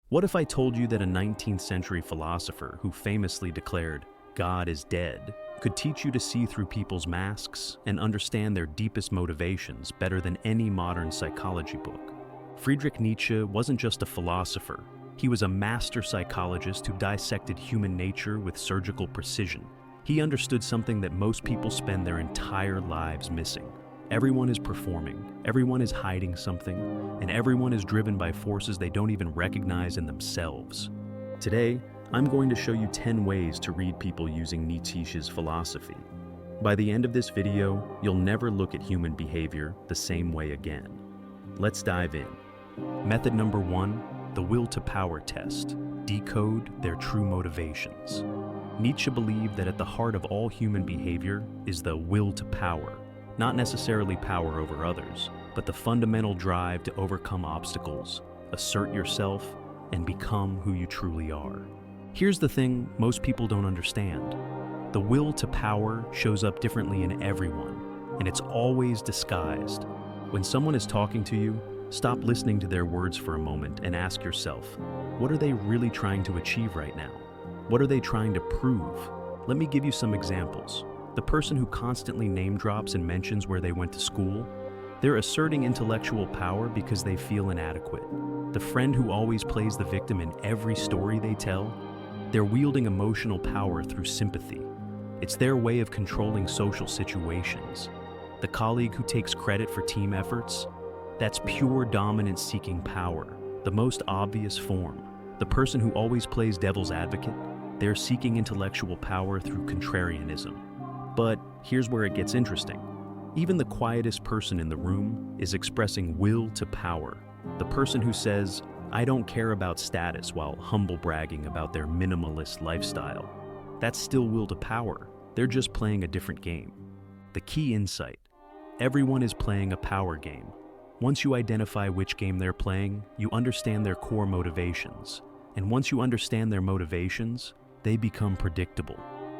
What if I told you that a 19th century philosopher who famously declared, "God is dead," could teach you to see through people's masks and understand their deepest motivations better than any modern psychology book? Friedrich Nietzsche wasn't just a philosopher. He was a master psychologist who dissected human nature with surgical precision. He understood something that most people spend their entire lives missing. Everyone is performing, everyone is hiding something, and everyone is driven by forces they don't even recognize in themselves. Today, I'm going to show you 10 ways to read people using Nietzsche's philosophy. By the end of this video, you'll never look at human behavior the same way again. Let's dive in. Method number 1, the will to power test. Decode their true motivations. Nietzsche believed that at the heart of all human behavior is the will to power. Not necessarily power over others, but the fundamental drive to overcome obstacles, assert yourself, and become who you truly are. Here's the thing most people don't understand. The will to power shows up differently in everyone, and it's always disguised. When someone is talking to you, stop listening to their words for a moment and ask yourself, what are they really trying to achieve right now? What are they trying to prove? Let me give you some examples. The person who constantly name drops and mentions where they went to school, they're asserting intellectual power because they feel inadequate. The friend who always plays the victim in every story they tell, they're wielding emotional power through sympathy. It's their way of controlling social situations. The colleague who takes credit for team efforts, that's pure dominance seeking power, the most obvious form. The person who always plays devil's advocate, they're seeking intellectual power through contrarianism. But here's where it gets interesting. Even the quietest person in the room is expressing will to power. The person who says, "I don't care about status," while humble bragging about their minimalist lifestyle. That's still will to power. They're just playing a different game. The key insight: everyone is playing a power game. Once you identify which game they're playing, you understand their core motivations. And once you understand their motivations, they become predictable.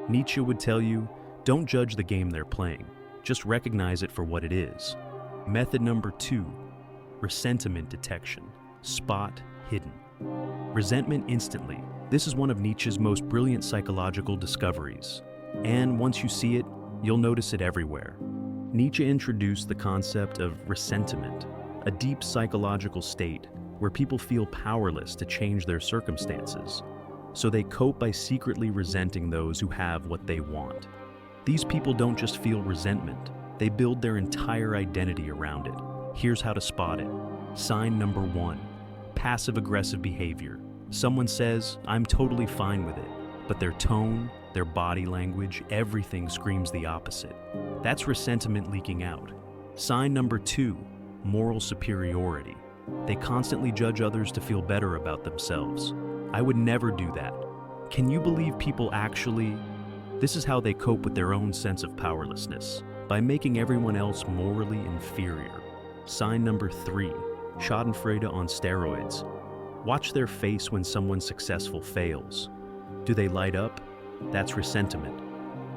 Nietzsche would tell you, don't judge the game they're playing. Just recognize it for what it is. Method number 2, resentment detection. Spot hidden. Resentment instantly. This is one of Nietzsche's most brilliant psychological discoveries. And once you see it, you'll notice it everywhere. Nietzsche introduced the concept of ressentiment, a deep psychological state where people feel powerless to change their circumstances. So they cope by secretly resenting those who have what they want. These people don't just feel resentment, they build their entire identity around it. Here's how to spot it. Sign number 1, passive-aggressive behavior. Someone says, "I'm totally fine with it," but their tone, their body language, everything screams the opposite. That's resentment leaking out. Sign number 2, moral superiority. They constantly judge others to feel better about themselves. I would never do that. Can you believe people actually... This is how they cope with their own sense of powerlessness, by making everyone else morally inferior. Sign number 3, schadenfreude on steroids. Watch their face when someone successful fails. Do they light up? That's resentment.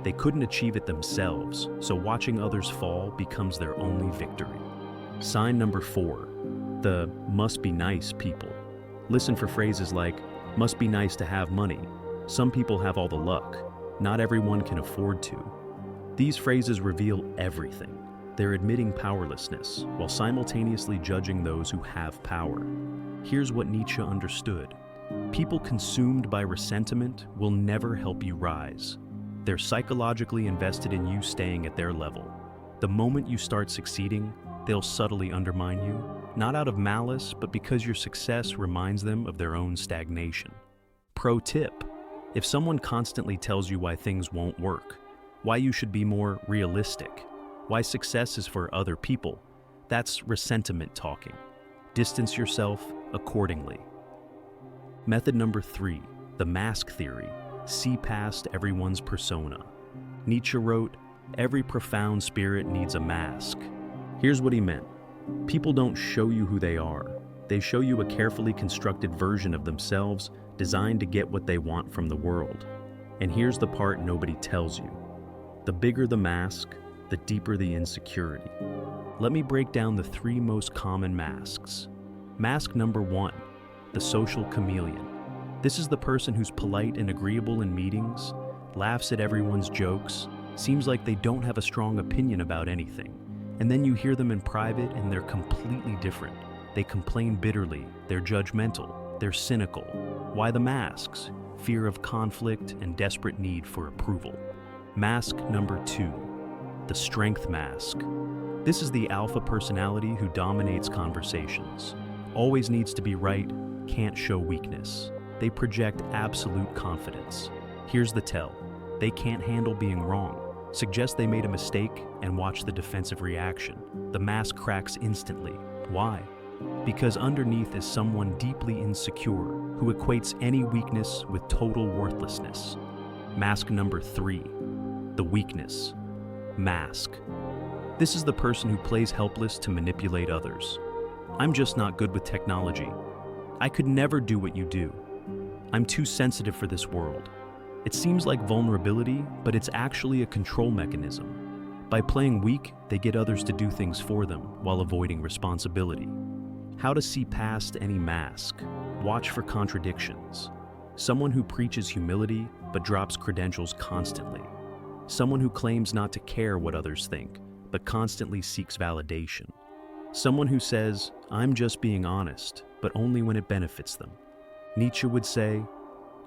They couldn't achieve it themselves, so watching others fall becomes their only victory. Sign number 4, the must be nice people. Listen for phrases like, must be nice to have money. Some people have all the luck. Not everyone can afford to. These phrases reveal everything. They're admitting powerlessness while simultaneously judging those who have power. Here's what Nietzsche understood. People consumed by resentment will never help you rise. They're psychologically invested in you staying at their level. The moment you start succeeding, they'll subtly undermine you, not out of malice, but because your success reminds them of their own stagnation. Pro tip: if someone constantly tells you why things won't work, why you should be more realistic, why success is for other people, that's resentment talking. Distance yourself accordingly. Method number 3, the mask theory. See past everyone's persona. Nietzsche wrote, "Every profound spirit needs a mask." Here's what he meant. People don't show you who they are. They show you a carefully constructed version of themselves designed to get what they want from the world. And here's the part nobody tells you. The bigger the mask, the deeper the insecurity. Let me break down the 3 most common masks. Mask number 1, the social chameleon. This is the person who's polite and agreeable in meetings, laughs at everyone's jokes, seems like they don't have a strong opinion about anything. And then you hear them in private and they're completely different. They complain bitterly, they're judgmental, they're cynical. Why the masks? Fear of conflict and desperate need for approval. Mask number 2, the strength mask. This is the alpha personality who dominates conversations. Always needs to be right, can't show weakness. They project absolute confidence. Here's the tell. They can't handle being wrong. Suggest they made a mistake and watch the defensive reaction. The mask cracks instantly. Why? Because underneath is someone deeply insecure who equates any weakness with total worthlessness. Mask number 3, the weakness mask. This is the person who plays helpless to manipulate others. I'm just not good with technology. I could never do what you do. I'm too sensitive for this world. It seems like vulnerability, but it's actually a control mechanism. By playing weak, they get others to do things for them while avoiding responsibility. How to see past any mask. Watch for contradictions. Someone who preaches humility but drops credentials constantly. Someone who claims not to care what others think, but constantly seeks validation. Someone who says, I'm just being honest, but only when it benefits them. Nietzsche would say,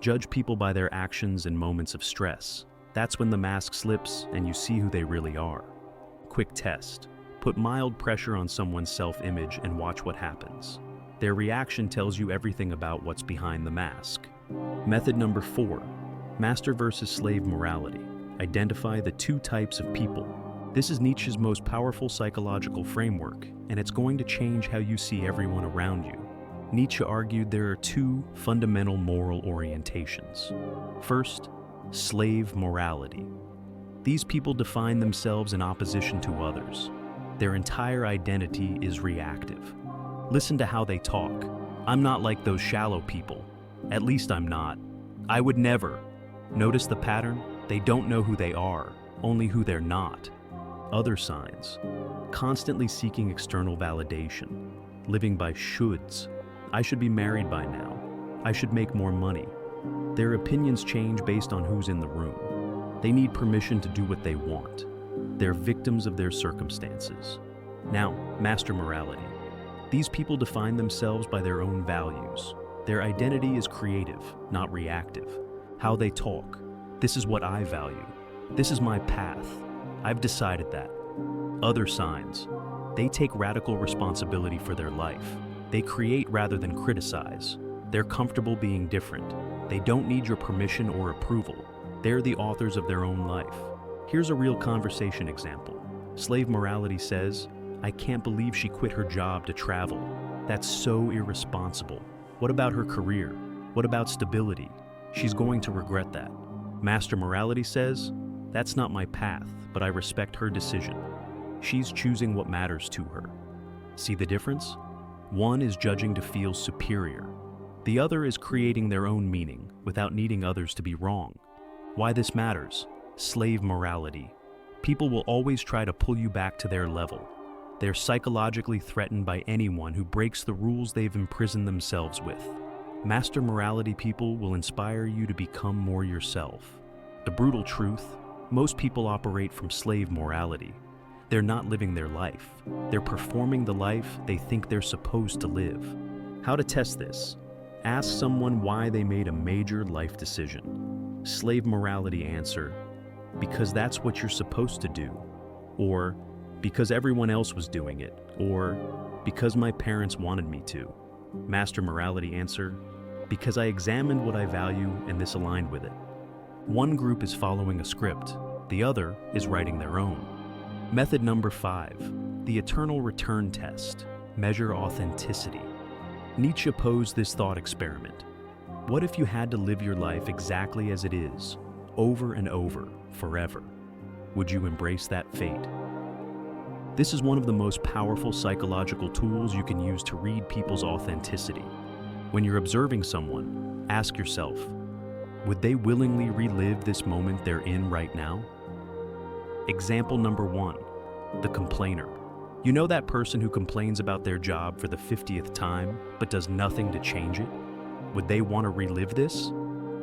judge people by their actions in moments of stress. That's when the mask slips and you see who they really are. Quick test. Put mild pressure on someone's self-image and watch what happens. Their reaction tells you everything about what's behind the mask. Method number 4, master versus slave morality. Identify the 2 types of people. This is Nietzsche's most powerful psychological framework, and it's going to change how you see everyone around you. Nietzsche argued there are 2 fundamental moral orientations. First, slave morality. These people define themselves in opposition to others. Their entire identity is reactive. Listen to how they talk. I'm not like those shallow people. At least I'm not. I would never. Notice the pattern? They don't know who they are, only who they're not. Other signs. Constantly seeking external validation. Living by shoulds. I should be married by now. I should make more money. Their opinions change based on who's in the room. They need permission to do what they want. They're victims of their circumstances. Now, master morality. These people define themselves by their own values. Their identity is creative, not reactive. How they talk. This is what I value. This is my path. I've decided that. Other signs. They take radical responsibility for their life. They create rather than criticize. They're comfortable being different. They don't need your permission or approval. They're the authors of their own life. Here's a real conversation example. Slave morality says, I can't believe she quit her job to travel. That's so irresponsible. What about her career? What about stability? She's going to regret that. Master morality says, that's not my path, but I respect her decision. She's choosing what matters to her. See the difference? One is judging to feel superior. The other is creating their own meaning without needing others to be wrong. Why this matters? Slave morality. People will always try to pull you back to their level. They're psychologically threatened by anyone who breaks the rules they've imprisoned themselves with. Master morality people will inspire you to become more yourself. The brutal truth, most people operate from slave morality. They're not living their life. They're performing the life they think they're supposed to live. How to test this? Ask someone why they made a major life decision. Slave morality answer, because that's what you're supposed to do. Or, because everyone else was doing it. Or, because my parents wanted me to. Master morality answer, because I examined what I value and this aligned with it. One group is following a script, the other is writing their own. Method number 5, the eternal return test. Measure authenticity. Nietzsche posed this thought experiment. What if you had to live your life exactly as it is, over and over, forever? Would you embrace that fate? This is one of the most powerful psychological tools you can use to read people's authenticity. When you're observing someone, ask yourself, would they willingly relive this moment they're in right now? Example number 1, the complainer. You know that person who complains about their job for the 50th time, but does nothing to change it? Would they want to relive this?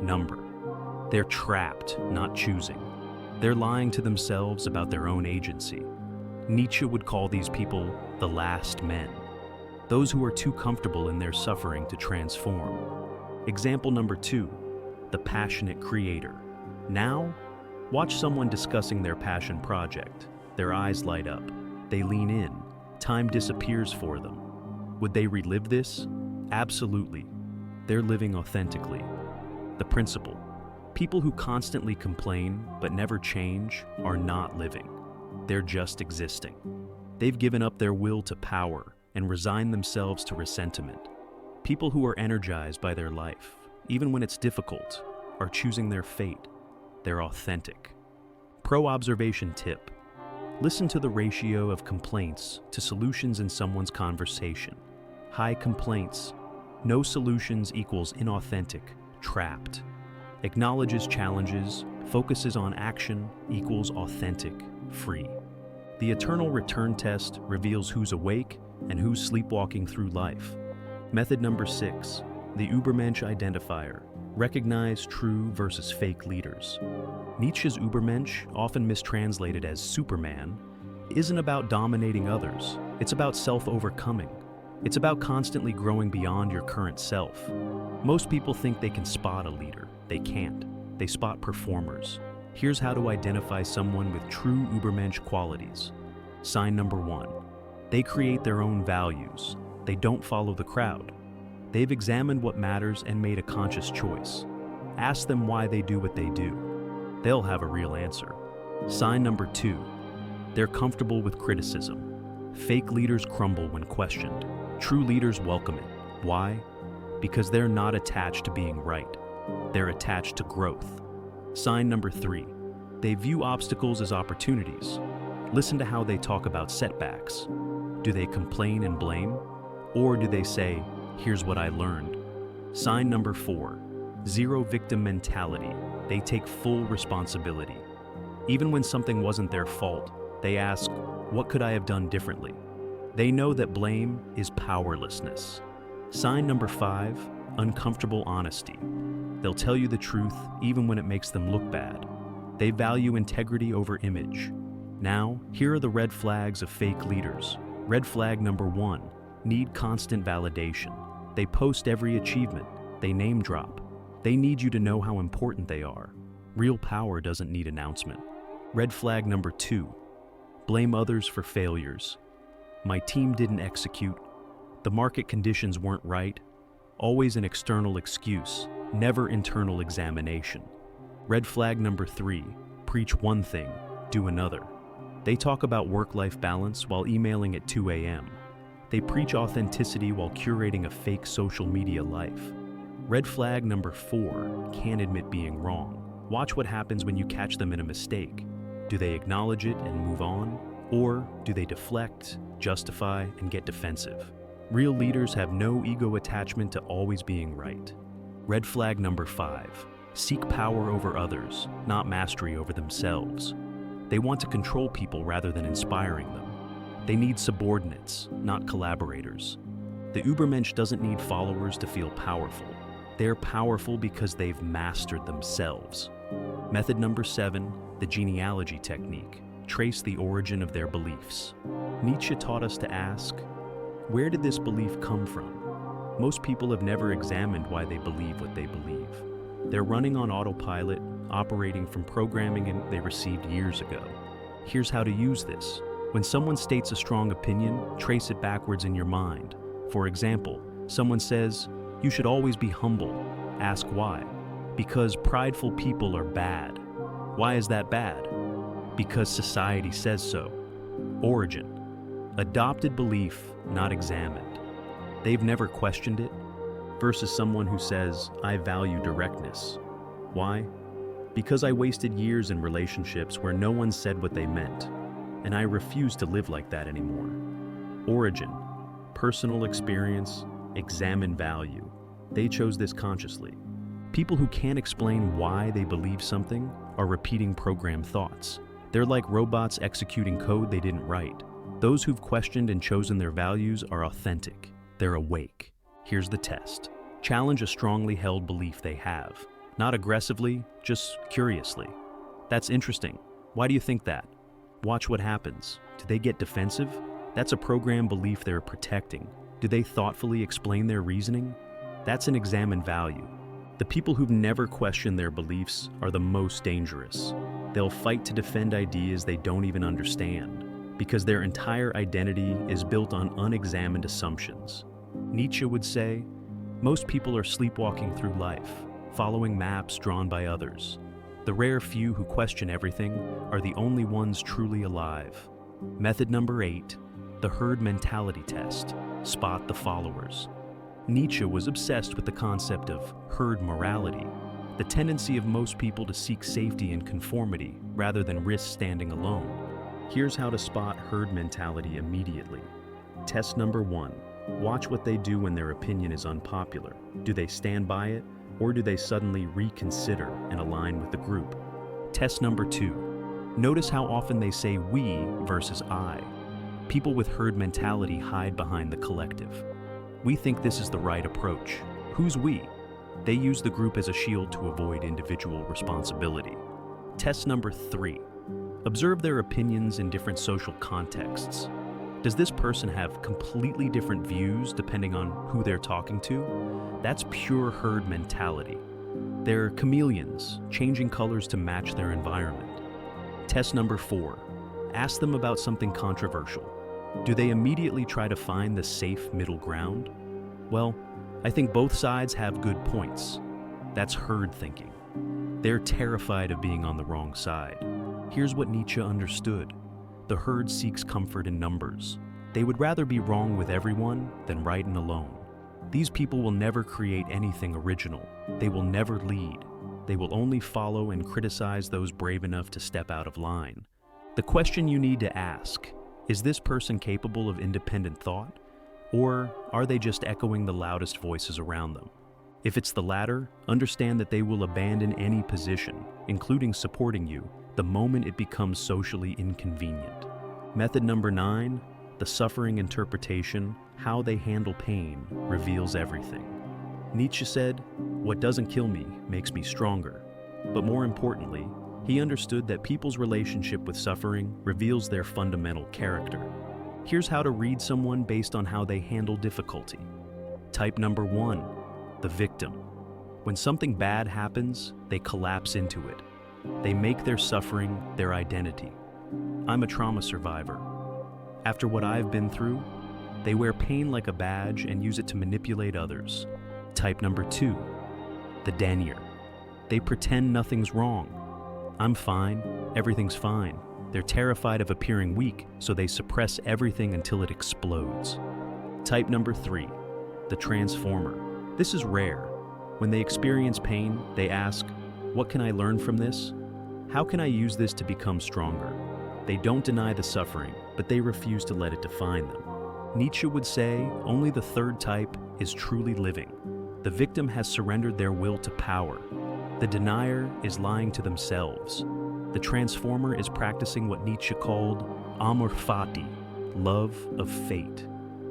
Number. They're trapped, not choosing. They're lying to themselves about their own agency. Nietzsche would call these people the last men, those who are too comfortable in their suffering to transform. Example number 2, the passionate creator. Now, watch someone discussing their passion project. Their eyes light up. They lean in. Time disappears for them. Would they relive this? Absolutely. They're living authentically. The principle. People who constantly complain but never change are not living. They're just existing. They've given up their will to power and resigned themselves to resentment. People who are energized by their life, even when it's difficult, are choosing their fate. They're authentic. Pro-observation tip. Listen to the ratio of complaints to solutions in someone's conversation. High complaints, no solutions equals inauthentic, trapped. Acknowledges challenges, focuses on action equals authentic, free. The eternal return test reveals who's awake and who's sleepwalking through life. Method number 6, the Übermensch identifier. Recognize true versus fake leaders. Nietzsche's Übermensch, often mistranslated as Superman, isn't about dominating others. It's about self-overcoming. It's about constantly growing beyond your current self. Most people think they can spot a leader. They can't. They spot performers. Here's how to identify someone with true Übermensch qualities. Sign number 1. They create their own values. They don't follow the crowd. They've examined what matters and made a conscious choice. Ask them why they do what they do. They'll have a real answer. Sign number 2. They're comfortable with criticism. Fake leaders crumble when questioned. True leaders welcome it. Why? Because they're not attached to being right. They're attached to growth. Sign number 3. They view obstacles as opportunities. Listen to how they talk about setbacks. Do they complain and blame? Or do they say, here's what I learned? Sign number 4. Zero victim mentality. They take full responsibility. Even when something wasn't their fault, they ask, what could I have done differently? They know that blame is powerlessness. Sign number 5. Uncomfortable honesty. They'll tell you the truth even when it makes them look bad. They value integrity over image. Now, here are the red flags of fake leaders. Red flag number 1. Need constant validation. They post every achievement. They name drop. They need you to know how important they are. Real power doesn't need announcement. Red flag number 2. Blame others for failures. My team didn't execute. The market conditions weren't right. Always an external excuse, never internal examination. Red flag number 3. Preach one thing, do another. They talk about work-life balance while emailing at 2 a.m. They preach authenticity while curating a fake social media life. Red flag number 4. Can't admit being wrong. Watch what happens when you catch them in a mistake. Do they acknowledge it and move on? Or do they deflect, justify, and get defensive? Real leaders have no ego attachment to always being right. Red flag number 5. Seek power over others, not mastery over themselves. They want to control people rather than inspiring them. They need subordinates, not collaborators. The Übermensch doesn't need followers to feel powerful. They're powerful because they've mastered themselves. Method number 7, the genealogy technique. Trace the origin of their beliefs. Nietzsche taught us to ask, where did this belief come from? Most people have never examined why they believe what they believe. They're running on autopilot, operating from programming they received years ago. Here's how to use this. When someone states a strong opinion, trace it backwards in your mind. For example, someone says, you should always be humble. Ask why. Because prideful people are bad. Why is that bad? Because society says so. Origin. Adopted belief, not examined. They've never questioned it. Versus someone who says, I value directness. Why? Because I wasted years in relationships where no one said what they meant, and I refuse to live like that anymore. Origin. Personal experience, examine value. They chose this consciously. People who can't explain why they believe something are repeating programmed thoughts. They're like robots executing code they didn't write. Those who've questioned and chosen their values are authentic. They're awake. Here's the test. Challenge a strongly held belief they have. Not aggressively, just curiously. That's interesting. Why do you think that? Watch what happens. Do they get defensive? That's a programmed belief they're protecting. Do they thoughtfully explain their reasoning? That's an examined value. The people who've never questioned their beliefs are the most dangerous. They'll fight to defend ideas they don't even understand, because their entire identity is built on unexamined assumptions. Nietzsche would say, most people are sleepwalking through life, following maps drawn by others. The rare few who question everything are the only ones truly alive. Method number 8, the herd mentality test. Spot the followers. Nietzsche was obsessed with the concept of herd morality, the tendency of most people to seek safety in conformity rather than risk standing alone. Here's how to spot herd mentality immediately. Test number 1. Watch what they do when their opinion is unpopular. Do they stand by it, or do they suddenly reconsider and align with the group? Test number 2. Notice how often they say we versus I. People with herd mentality hide behind the collective. We think this is the right approach. Who's we? They use the group as a shield to avoid individual responsibility. Test number 3. Observe their opinions in different social contexts. Does this person have completely different views depending on who they're talking to? That's pure herd mentality. They're chameleons, changing colors to match their environment. Test number 4. Ask them about something controversial. Do they immediately try to find the safe middle ground? Well, I think both sides have good points. That's herd thinking. They're terrified of being on the wrong side. Here's what Nietzsche understood. The herd seeks comfort in numbers. They would rather be wrong with everyone than right and alone. These people will never create anything original. They will never lead. They will only follow and criticize those brave enough to step out of line. The question you need to ask, is this person capable of independent thought? Or are they just echoing the loudest voices around them? If it's the latter, understand that they will abandon any position, including supporting you, the moment it becomes socially inconvenient. Method number 9, the suffering interpretation, how they handle pain, reveals everything. Nietzsche said, "What doesn't kill me makes me stronger." But more importantly, he understood that people's relationship with suffering reveals their fundamental character. Here's how to read someone based on how they handle difficulty. Type number 1, the victim. When something bad happens, they collapse into it. They make their suffering their identity. I'm a trauma survivor. After what I've been through, they wear pain like a badge and use it to manipulate others. Type number 2, the denier. They pretend nothing's wrong. I'm fine, everything's fine. They're terrified of appearing weak, so they suppress everything until it explodes. Type number 3, the transformer. This is rare. When they experience pain, they ask, what can I learn from this? How can I use this to become stronger? They don't deny the suffering, but they refuse to let it define them. Nietzsche would say only the third type is truly living. The victim has surrendered their will to power. The denier is lying to themselves. The transformer is practicing what Nietzsche called amor fati, love of fate.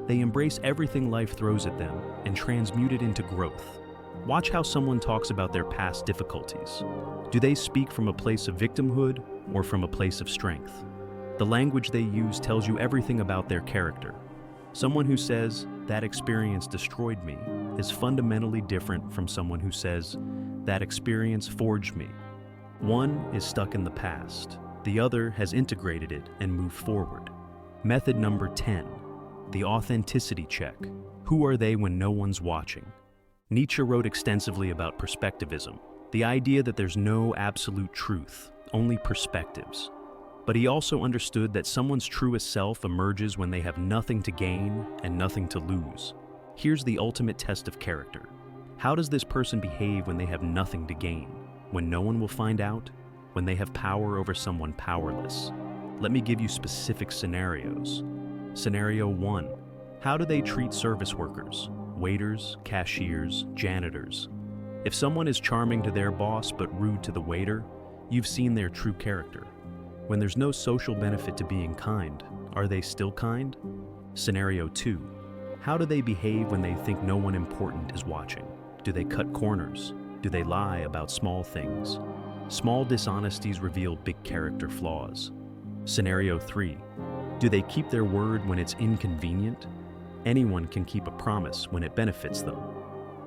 They embrace everything life throws at them and transmute it into growth. Watch how someone talks about their past difficulties. Do they speak from a place of victimhood or from a place of strength? The language they use tells you everything about their character. Someone who says, that experience destroyed me, is fundamentally different from someone who says, that experience forged me. One is stuck in the past. The other has integrated it and moved forward. Method number 10, the authenticity check. Who are they when no one's watching? Nietzsche wrote extensively about perspectivism, the idea that there's no absolute truth, only perspectives. But he also understood that someone's truest self emerges when they have nothing to gain and nothing to lose. Here's the ultimate test of character. How does this person behave when they have nothing to gain? When no one will find out? When they have power over someone powerless? Let me give you specific scenarios. Scenario 1. How do they treat service workers? Waiters, cashiers, janitors. If someone is charming to their boss but rude to the waiter, you've seen their true character. When there's no social benefit to being kind, Are they still kind? Scenario 2. How do they behave when they think no one important is watching? Do they cut corners? Do they lie about small things? Small dishonesties reveal big character flaws. Scenario 3. Do they keep their word when it's inconvenient? Anyone can keep a promise when it benefits them.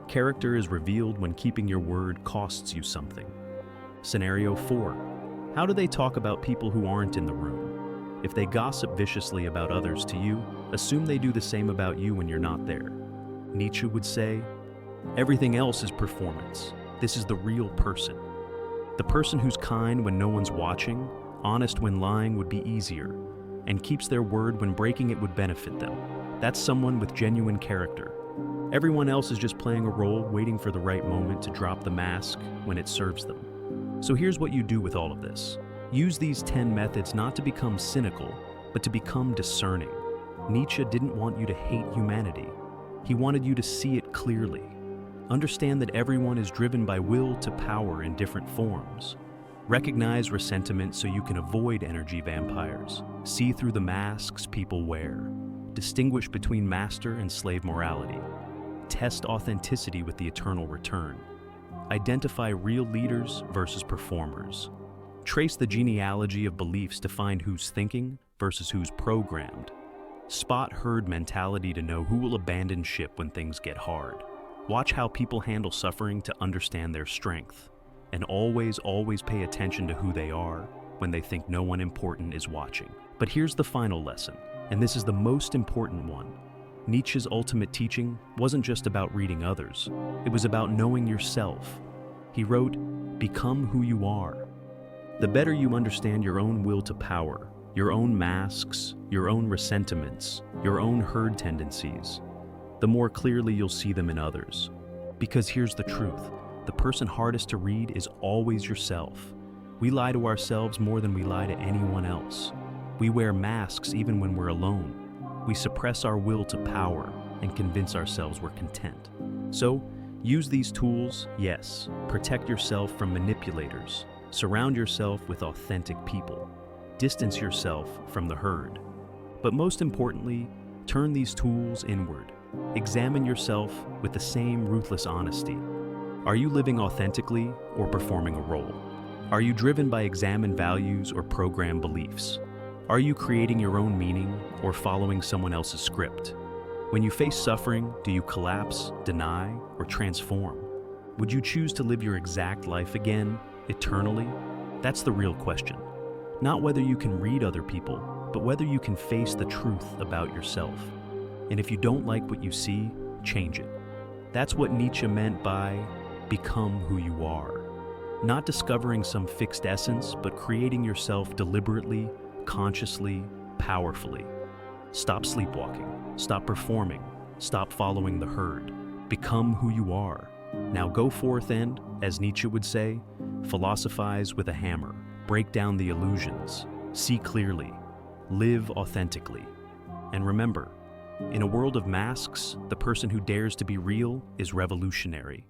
Character is revealed when keeping your word costs you something. Scenario 4. How do they talk about people who aren't in the room? If they gossip viciously about others to you, assume they do the same about you when you're not there. Nietzsche would say, everything else is performance. This is the real person. The person who's kind when no one's watching, honest when lying would be easier, and keeps their word when breaking it would benefit them. That's someone with genuine character. Everyone else is just playing a role, waiting for the right moment to drop the mask when it serves them. So here's what you do with all of this. Use these 10 methods not to become cynical, but to become discerning. Nietzsche didn't want you to hate humanity. He wanted you to see it clearly. Understand that everyone is driven by will to power in different forms. Recognize resentment so you can avoid energy vampires. See through the masks people wear. Distinguish between master and slave morality. Test authenticity with the eternal return. Identify real leaders versus performers. Trace the genealogy of beliefs to find who's thinking versus who's programmed. Spot herd mentality to know who will abandon ship when things get hard. Watch how people handle suffering to understand their strength. And always pay attention to who they are when they think no one important is watching. But here's the final lesson, and this is the most important one. Nietzsche's ultimate teaching wasn't just about reading others. It was about knowing yourself. He wrote, "Become who you are." The better you understand your own will to power, your own masks, your own ressentiments, your own herd tendencies, the more clearly you'll see them in others. Because here's the truth. The person hardest to read is always yourself. We lie to ourselves more than we lie to anyone else. We wear masks even when we're alone. We suppress our will to power and convince ourselves we're content. So, use these tools, yes. Protect yourself from manipulators. Surround yourself with authentic people. Distance yourself from the herd. But most importantly, turn these tools inward. Examine yourself with the same ruthless honesty. Are you living authentically or performing a role? Are you driven by examined values or programmed beliefs? Are you creating your own meaning or following someone else's script? When you face suffering, do you collapse, deny, or transform? Would you choose to live your exact life again, eternally? That's the real question. Not whether you can read other people, but whether you can face the truth about yourself. And if you don't like what you see, change it. That's what Nietzsche meant by become who you are. Not discovering some fixed essence, but creating yourself deliberately, consciously, powerfully. Stop sleepwalking. Stop performing. Stop following the herd. Become who you are. Now go forth and, as Nietzsche would say, philosophize with a hammer. Break down the illusions. See clearly. Live authentically. And remember, in a world of masks, the person who dares to be real is revolutionary.